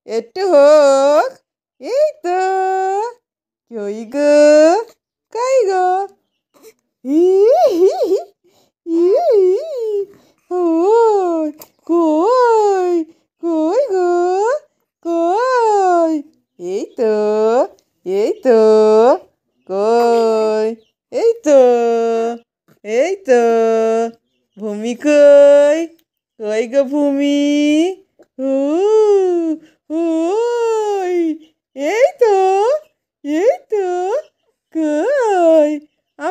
একটু হোক। এই তো। কই গো, কই গো? ই হি হি, ই ওই কই, কই গো, কই? এই তো, এই তো, কই? এই তো, এই তো। ভূমি কই? কই গো ভূমি? উ ওই, এই তো, এই তো। কই?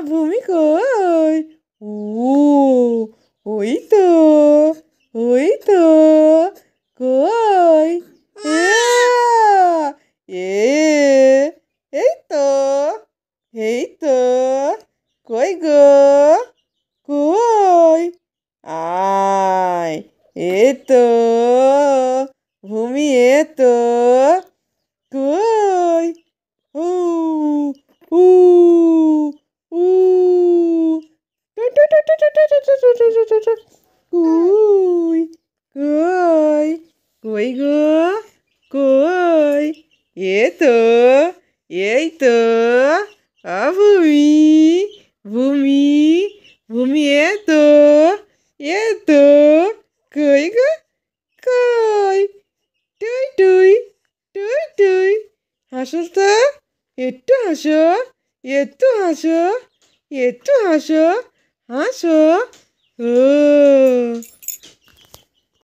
ভূমি কই? ও ওই তো, ওই তো। কই? এই তো, এই তো। কই গো? কই? আয়, এই তো। ভূমি এ তো। কই? উ উ উ টু টু টু টু টু টু টু টু টু টু টু টু। কই? কই? কই গো? কই? এ তো, এই তো। ভূমি, ভূমি, ভূমি এ তো, এ তো। কই গো? কই? টুই টুই, টুই টুই। হাসো তো, একটু হাসো, একটু হাসো, একটু হাসো, হাসো। ও